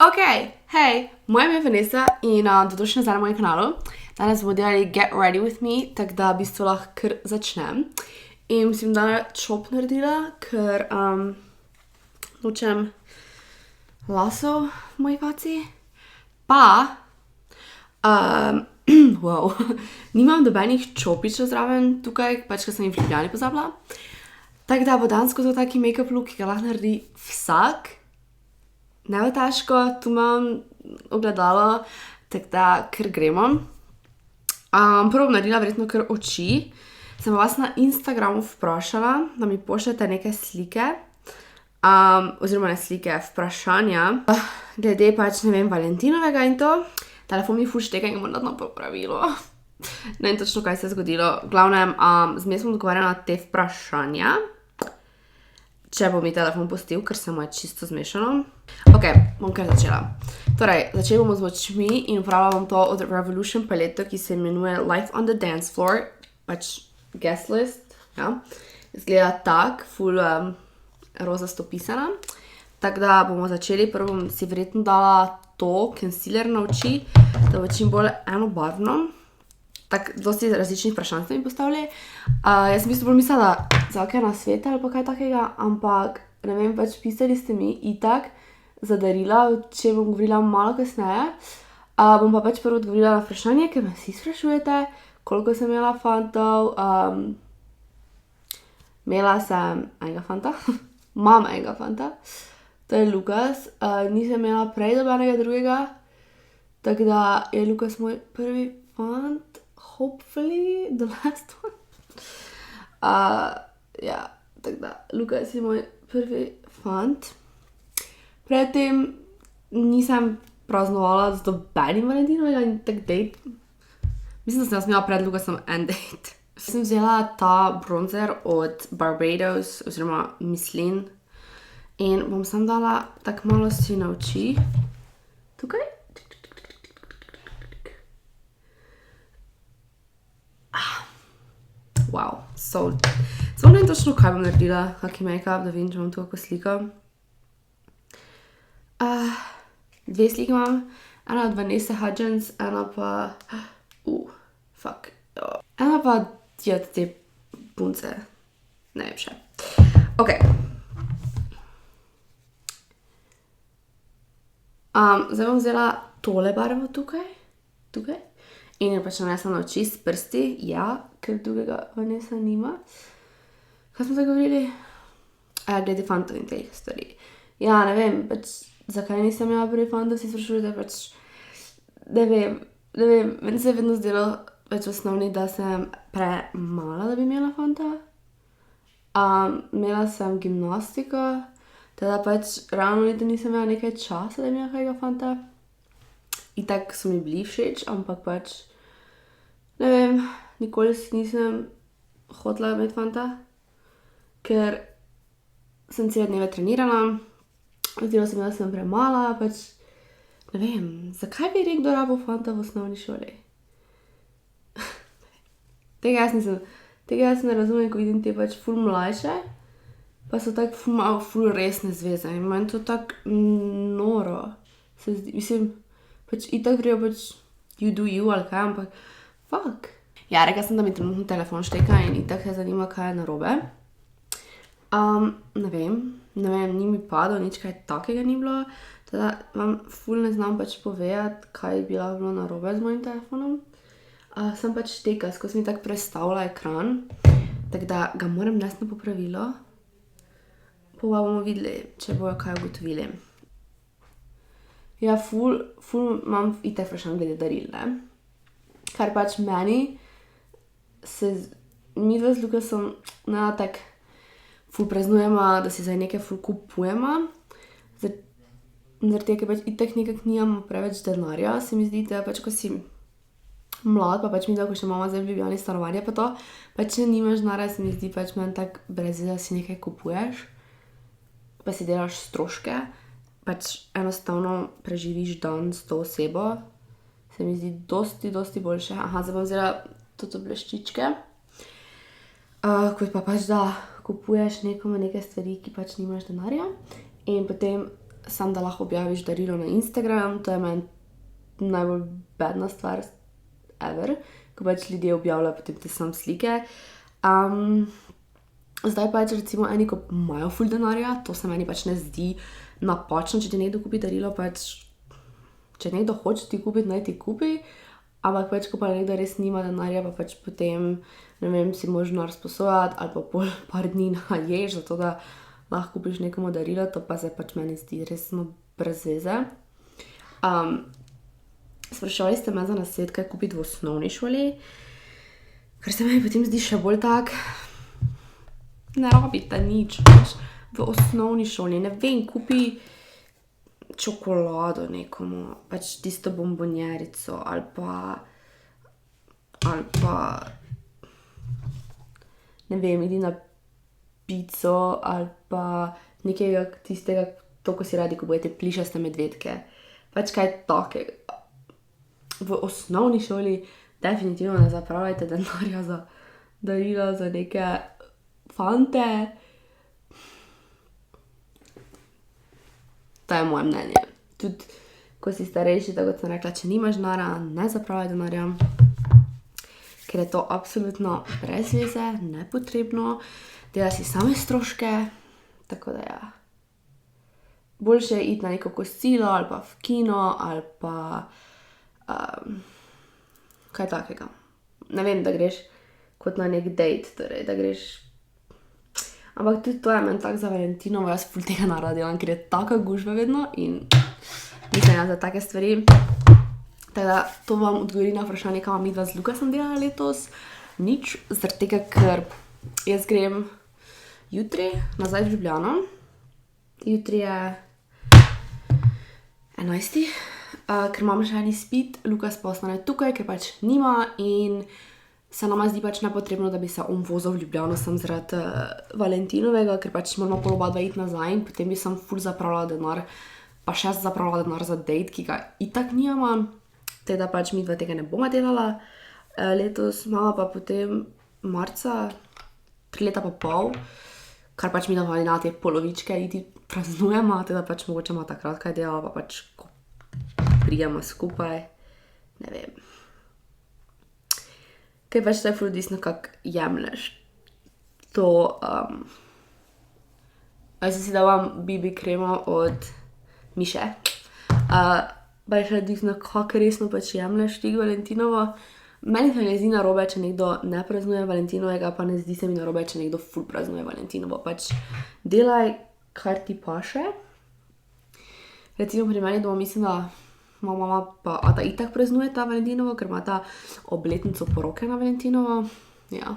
Ok, hej, moje ime je Vanessa in dobrodošli nazaj na mojem kanalu. Danes bomo delali Get Ready With Me, tako da v bistvu lahko kar začnem. In mislim, da je čop naredila, ker nočem lasov v moji faci. Pa, wow, nimam dobenih čopičev zraven tukaj, pač ker sem jih v Ljubljani pozabila. Tako da bo danes to taki make-up look, ki ga lahko naredi vsak. Ne bo težko, tu imam ogledalo, tako da kar gremo. Prvo bom naredila verjetno kar oči. Sem vas na Instagramu vprašala, da mi pošljete neke slike, oziroma ne slike, vprašanja, glede pač, ne vem, Valentinovega in to. Telefon mi ful šteka in ga moram dati na popravilo. Ne vem točno, kaj se je zgodilo. V glavnem, zmes bom odgovarjala na te vprašanja. Če bo mi telefon pustil, ker se mu je čisto zmešano. Ok, bom kar začela. Torej, začeli bomo z očmi in uporabljala bom to od Revolution paleto, ki se imenuje Life on the Dance Floor, pač guest list, ja. Izgleda tak, ful rozasto pisana. Tako da bomo začeli, prvo bom si verjetno dala to concealer na oči, da bo čim bolj enobarvno. Tako, dosti različnih vprašanj ste mi postavili. Jaz sem v bistvu bolj mislila, za kaj nasvete ali pa kaj takega, ampak, ne vem, pač pisali ste mi itak za darila, o čem bom govorila malo kasneje. Bom pa pač prvo odgovorila na vprašanje, ker me vsi sprašujete, koliko sem imela fantov. Imela sem enega fanta, imam enega fanta, to je Lukas. Nisem imela prej dobenega drugega, tako da je Lukas moj prvi fant. Hopefully the last one. Ja, tako da, Lukas je moj prvi fant. Predtem nisem praznovala z dobenim Valentinovega in tak date. Mislim, da sem jaz imela pred Lukasom en date. Sem vzela ta bronzer od Barbados, oziroma Mislin. In bom sam dala tako malo si na oči. Tukaj. Wow, so... Samo ne vem točno, kaj bom naredila, kaki make-up, da vidim, če imam to kako sliko. Dve slike imam. Ena od Vanessa Hudgens, ena pa... Ena pa je od te punce. Najlepše. Ok. Zdaj bom vzela tole barvo tukaj. Tukaj. In jo pač nanesla na oči s prsti, ja, ker drugega Vanessa nima. Kaj smo zdaj govorili? Glede fantov in teh stvari. Ja, ne vem, pač, zakaj nisem imela prvi fanta, si sprašujete, pač, ne vem, meni se je vedno zdelo pač v osnovni, da sem premala, da bi imela fanta. Imela sem gimnastiko, teda pač ravno niti nisem imela nekaj časa, da bi imela kakega fanta. Itak so mi bili všeč, ampak pač, ne vem, nikoli si nisem hotela imeti fanta, ker sem cele dneve trenirala, zdelo se mi, da sem premala, pač, ne vem, zakaj bi nekdo rabil fanta v osnovni šoli? Tega jaz ne razumem, ko vidim te pač ful mlajše, pa so tako ful resne zveze in meni to tako noro. Se zdi, mislim, pač itak vrejo pač you do you ali kaj, ampak fuck. Ja, rekla sem, da mi trenutno telefon šteka in itak se zanima, kaj je narobe. Ne vem, ni mi padlo, nič kaj takega ni bilo. Teda vam ful ne znam pač povedati, kaj bi bilo narobe z mojim telefonom. Sem pač šteka, skozi mi tako prestavila ekran, tako da ga moram nesti na popravilo. Pa bomo videli, če bojo kaj ugotovili. Ja, ful imam itak vprašanj glede daril, ne. Kar pač meni se, midva z Lukasom ne tako ful praznujema, da si zdaj nekaj ful kupujema. Zaradi tega, ker pač itak nekako nimamo preveč denarja, se mi zdi, da pač, ko si mlad, pa pač midva, ko še imamo zdaj v Ljubljani stanovanje pa to, pač če nimaš denarja, se mi zdi pač meni tako brez veze, da si nekaj kupuješ, pa si delaš stroške. Pač enostavno preživiš dan s to osebo, se mi zdi dosti boljše. Zdaj bom vzela toto bleščičke, kot pa pač, da kupuješ nekomu neke stvari, ki pač nimaš denarja. In potem samo da lahko objaviš darilo na Instagram, to je meni najbolj bedna stvar ever, ko pač ljudje objavljajo potem te sam slike. Zdaj pač recimo eni, ko imajo ful denarja, to se meni pač ne zdi napačno, če ti nekdo kupi darilo, pač če nekdo hoče ti kupiti, naj ti kupi, ampak pač, ko pa nekdo res nima denarja, pa pač potem, ne vem, si možno razposojati ali pa pol par dni naješ, zato da lahko kupiš nekomu darilo, to pa se pač meni zdi resno brez veze. Spraševali ste me za nasvet, kaj kupiti v osnovni šoli, ker se meni potem zdi še bolj tak, ne rabite nič, pač v osnovni šoli, ne vem, kupi čokolado nekomu, pač tisto bombonjerico ali pa ne vem, idi na pico ali pa nekega tistega, to, ko si radi kupujete plišaste medvedke, pač kaj takega. V osnovni šoli definitivno ne zapravljajte denarja za darila, za neke fante. To je moje mnenje. Tudi, ko si starejši, tako kot sem rekla, če nimaš denarja, ne zapravljaj denarja, ker je to absolutno brez veze, nepotrebno, dela si same stroške, tako da ja. Boljše je iti na neko kosilo ali pa v kino ali pa kaj takega. Ne vem, da greš kot na nek date, torej, da greš. Ampak tudi to je meni tako za Valentinovo, jaz ful tega narada delam, ker je taka gužva vedno in mislim za take stvari. Tako da to vam odgovori na vprašanje, kaj vam midva z Lukasom delala letos. Nič, zaradi tega, ker jaz grem jutri nazaj v Ljubljano. Jutri je 11. Ker imam še en izpit, Lukas pa ostane tukaj, ker pač nima in se nama zdi pač nepotrebno, da bi se on vozil v Ljubljano sem zaradi Valentinovega, ker pač moramo pol oba dva iti nazaj in potem bi sem ful zapravila denar, pa še zapravila denar za date, ki ga itak nijama, teda pač midva tega ne bomo delala. Letos imamo pa potem marca 3 leta pa pol, kar pač midva na te polovičke iti praznujemo, teda pač mogoče ima takrat kaj delala, pa pač ko prijemo skupaj, ne vem. Kaj pač to je ful odvisno, kak jemlješ. To, jaz sem si dala BB kremo od Miše. Pa je še odvisno, kak resno pač jemlješ ti Valentinovo. Meni se ne zdi narobe, če nekdo ne praznuje Valentinovega, pa ne zdi se mi narobe, če nekdo ful praznuje Valentinovo. Pač delaj, kar ti paše. Recimo pri meni doma mislim, da moja mama pa ata itak praznuje ta Valentinovo, ker ima ta obletnico poroke na Valentinovo. Ja.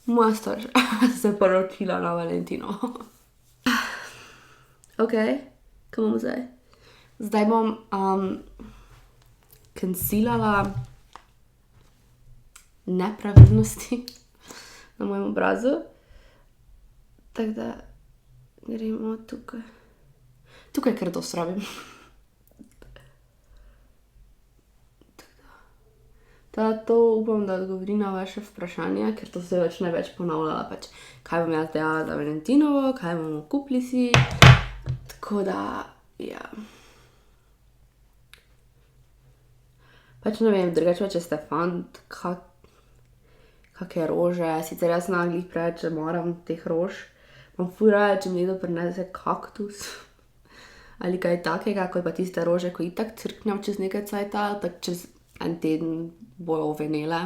Moja starša se poročila na Valentinovo. Ok, kaj bomo zdaj? Zdaj bom concealala nepravilnosti na mojem obrazu. Tako da gremo tukaj. Tukaj kar dosti rabim. To upam, da odgovori na vaše vprašanje, ker to se več največ ponavljala, pač kaj bom jaz delala za Valentinovo, kaj bomo kupili si, tako da, ja. Pač ne vem, drugače če ste fant, kake rože, sicer jaz naglih preveč že maram teh rož, imam ful rada, če mi nekdo prinese kaktus ali kaj takega, kot pa tiste rože, ko itak crknem čez nekaj cajta, tako čez en teden bojo venele.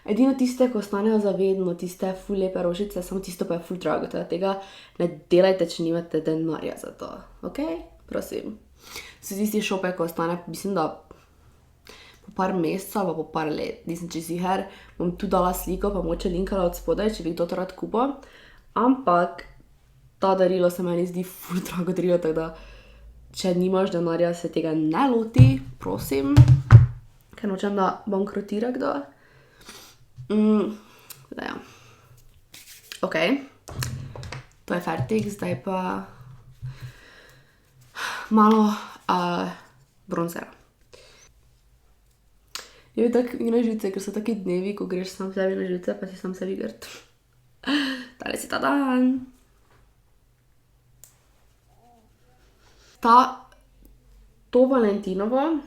Edino tiste, ko ostanejo za vedno, tiste ful lepe rožice, samo tisto pa je ful drago, tega ne delajte, če nimate denarja za to, ok? Prosim. So tisti šopek, ko ostane, mislim, da po par mesecev ali pa po par let, nisem čisto sicer, bom tu dala sliko, pa mogoče linkala od spodaj, če bi kdo to rad kupil, ampak ta darilo se meni zdi ful drago darilo, tako da če nimaš denarja, se tega ne loti, prosim, ker nočem, da bankrotira kdo. Da ja. Ok, to je fertik, zdaj pa malo bronzera. Je mi tako mi na živce, ker so taki dnevi, ko greš sam sebi na živce, pa si sam sebi grd. Danes je ta dan. To Valentinovo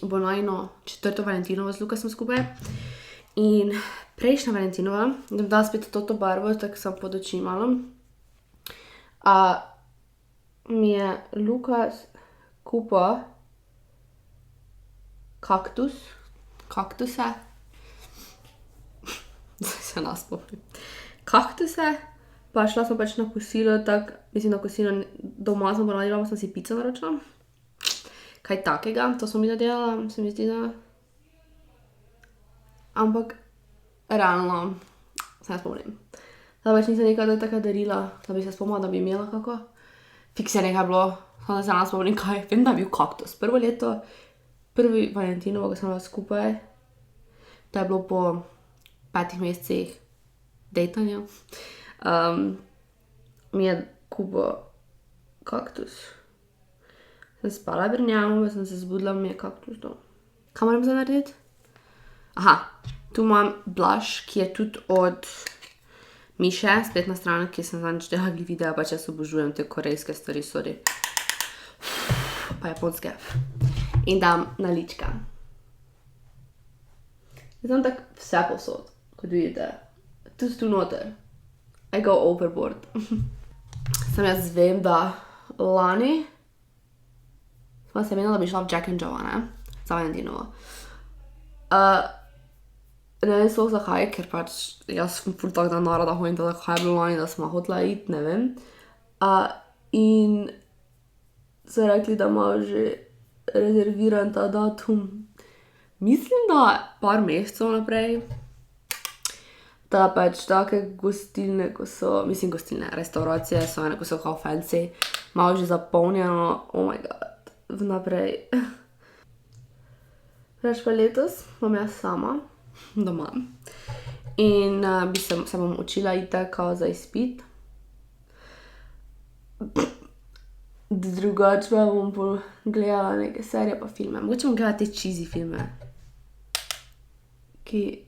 bo najino 4. Valentinovo z Lukasom skupaj. In prejšnja Valentinova, da bom dala spet to barvo, tako sem pod oči malo. Mi je Lukas kupil kaktuse. Zdaj se nas spomnim. Kaktuse, pa šla sem pač na kosilo, na kosilo doma sem ponavljala, pa sem si pico naročila. Kaj takega, to sem mi delala, se mi zdi, da. Ampak, realno, se ne spomnim. Da pač nisem nekaj taka darila, da bi se spomnila, da bi imela kako. Fiks je nekaj bilo, samo da se ne spomnim kaj. Vem, da je bil kaktus. Prvo leto, prvi Valentinovo, ko sem bila skupaj, to je bilo po 5 mesecih dejtanja, mi je kupil kaktus. Sem spala pri njemu, pa sem se zbudila, mi je kaktus dal. Kaj moram zdaj narediti? Aha, tu imam blush, ki je tudi od Miše, spletna stran, ki sem zadnjič delala videa, pač jaz obožujem te korejske stvari, sorry. Pa japonske. In dam na lička. Jaz dam tako vse posod, kot vidite. Tudi tu noter. I go overboard. Sem jaz vem, da lani sva se menila, da bi šla v Jack and Joe, ne? Za Valentinovo. Ne vem sploh zakaj, ker pač jaz sem ful tak dan narada hodim, da kaj je bilo lani, da sva hotela iti, ne vem. In so rekli, da imajo že rezerviran ta datum. Mislim, da par mesecev naprej. Da pač take gostilne, ko so, mislim gostilne, restauracije so ene, ko so kao fancy, malo že zapolnjeno, oh my god, vnaprej. Reč pa letos bom jaz sama doma in se bom učila itak kao za izpit. Drugače pa bom bolj gledala neke serije pa filme. Mogoče bom gledala te cheesy filme, ki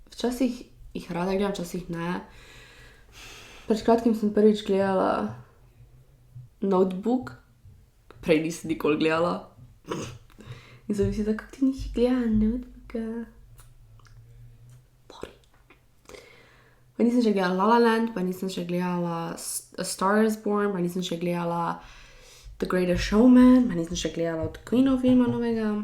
včasih jih rada gledam, včasih ne. Pred kratkim sem prvič gledala Notebook, prej nisem nikoli gledala. In sem mislila, kako ti nisi gledala Notebooka? Pa nisem še gledala La La Land, pa nisem še gledala A Star is Born, pa nisem še gledala The Greatest Showman, pa nisem še gledala od Queenov filma novega.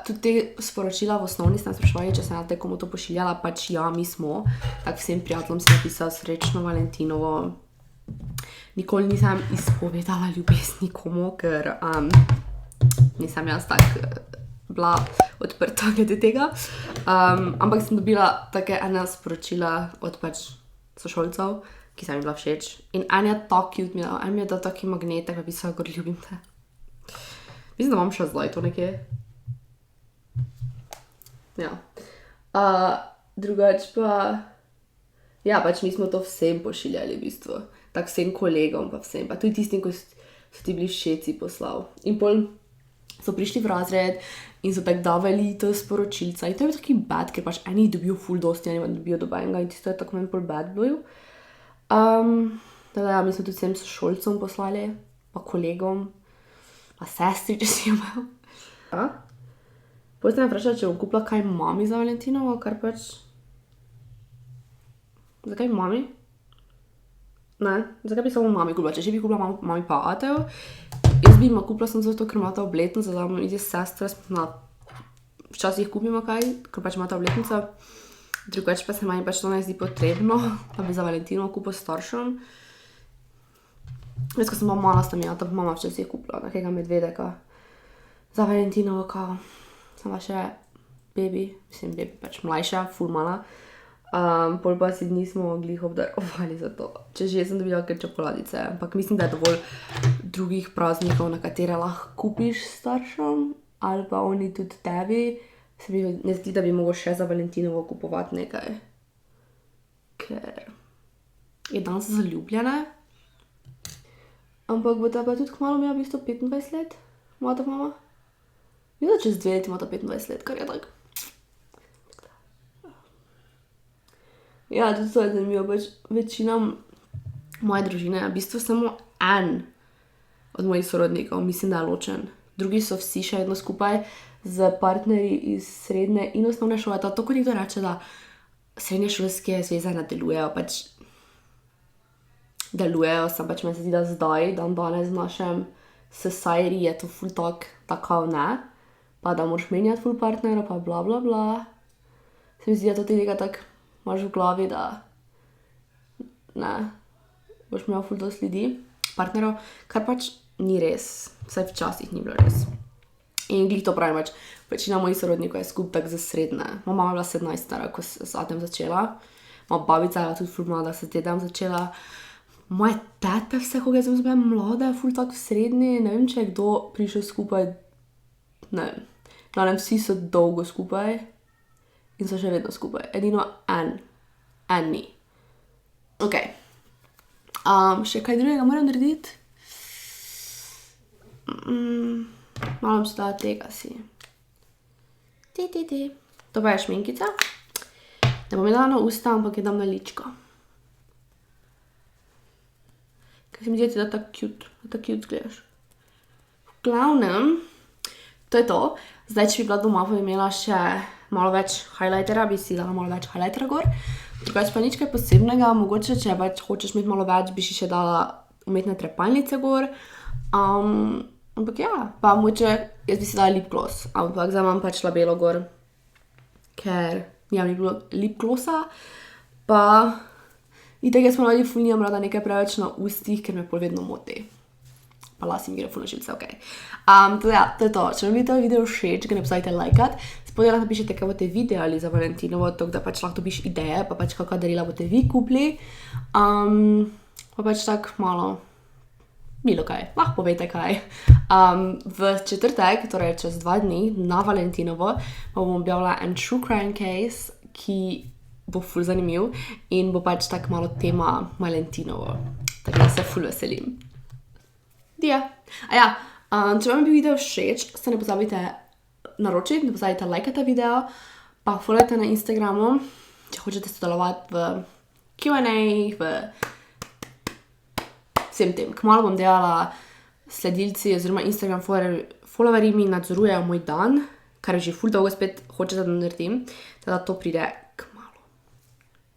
Tudi te sporočila v osnovni ste spraševali, če sem te komu to pošiljala, pač ja, mi smo. Tak vsem prijateljem sem napisala srečno Valentinovo. Nikoli nisem izpovedala ljubezni komu, ker nisem jaz tak bila odprta glede tega. Ampak sem dobila take ene sporočila od pač sošolcev, ki sem mi bila všeč. In en je tak cute mi dal, en mi je dal taki magnetek, pa pisala, gor ljubim te. Mislim, da imam še zdaj to nekje. Ja. Drugač pa, ja, pač mi smo to vsem pošiljali v bistvu. Tak vsem kolegom pa vsem, pa tudi tistim, ko so ti bili všeci poslal. In pol so prišli v razred in so tako davali to sporočilca. In to je bil taki bad, ker pač eni dobijo ful dosti, eni dobijo dobenega in tisto je tako meni pol bad bil. Ja, mi smo tudi vsem sošolcem poslali, pa kolegom, pa sestri, če si jo imel. Ja. Potem ste me vprašali, če bom kupila kaj mami za Valentinovo, kar pač... Zakaj mami? Ne, zakaj bi samo mami kupila? Če že bi kupila mami pa atejo, jaz bi ima kupila sem zato, ker imata obletnico, da bom iti s sestre, včasih kupimo kaj, ker pač imata obletnico. Drugače pa se meni pač to ne zdi potrebno, da bi za Valentinovo kupila staršem. Jaz, ko sem bila mala, sta mi ta mama včasih kupila nekega medvedeka za Valentinovo, kao. Sem bila še baby, pač mlajša, ful mala. Pol pa si nismo glih obdarovali za to. Če že sem dobila kar čokoladice, ampak mislim, da je dovolj drugih praznikov, na katere lahko kupiš staršem, ali pa oni tudi tebi. Se mi ne zdi, da bi mogel še za Valentinovo kupovati nekaj. Ker je dan za zaljubljene. Ampak bo ta pa tudi kmalu imela v bistvu 25 let, moja ta mama. Mislim, da čez 2 leti ima ta 25 let, kar je tak. Ja, tudi to je zanimivo, pač večina moje družine je v bistvu samo en od mojih sorodnikov, mislim, da je ločen. Drugi so vsi še vedno skupaj z partnerji iz srednje in osnovne šole. To kot nekdo reče, da srednješolske zveze ne delujejo, pač delujejo, sem pač meni se zdi, da zdaj, dan danes v našem society je to ful tako ne, pa da moraš menjati ful partnera, pa bla bla bla. Se mi zdi, da to ti nekaj tak imaš v glavi, da ne, boš imel ful dosti ljudi, partnerov, kar pač ni res, vsaj včasih ni bilo res. In glih to pravim, pač večina mojih sorodnikov je skupaj tak za srednje. Moja mama je bila 17 stara, ko se s tem začela. Moja babica je bila tudi ful mlada, se tem začela. Moje tete vse, ko jaz sem mlada, ful tak v srednji, ne vem, če je kdo prišel skupaj, ne vem. Glavnem, vsi so dolgo skupaj in so še vedno skupaj. Edino en ni. Ok. Še kaj drugega moram narediti? Malo mi se da tega si. To pa je šminkica. Ne bom je dala na usta, ampak je dam na ličko. Kaj se mi zdi, da je tako cute zgledaš. V glavnem, to je to. Zdaj, če bi bila doma, bi imela še malo več highlightera, bi si dala malo več highlightera gor. Drugač pa nič kaj posebnega, mogoče, če pač hočeš imeti malo več, bi si še dala umetne trepalnice gor. Ampak ja, pa mogoče, jaz bi si dala lip gloss, ampak zdaj imam pač labelo gor, ker nimam lip glossa, pa itak jaz ponavadi ful nimam rada nekaj preveč na ustih, ker me pol vedno moti. Pa lasi mi gre ful na živce, okej. To je to. Če vam je ta video všeč, ga ne pozabite lajkat. Spodaj lahko napišete, kaj boste videli za Valentinovo, tako da pač lahko dobiš ideje, pa pač kakva darila boste vi kupili. Pa pač tak malo, bilo kaj, lahko povejte kaj. V četrtek, torej čez 2 dni, na Valentinovo, bom objavila en true crime case, ki bo ful zanimiv in bo pač tak malo tema Valentinovo. Tako da se ful veselim. Če vam je bil video všeč, se ne pozabite naročiti, ne pozabite lajkati ta video, pa followajte na Instagramu, če hočete sodelovati v Q&A, v vsem tem. Kmalu bom delala sledilci oziroma Instagram followerji mi nadzorujejo moj dan, kar je že ful dolgo spet hočete, da naredim, teda to pride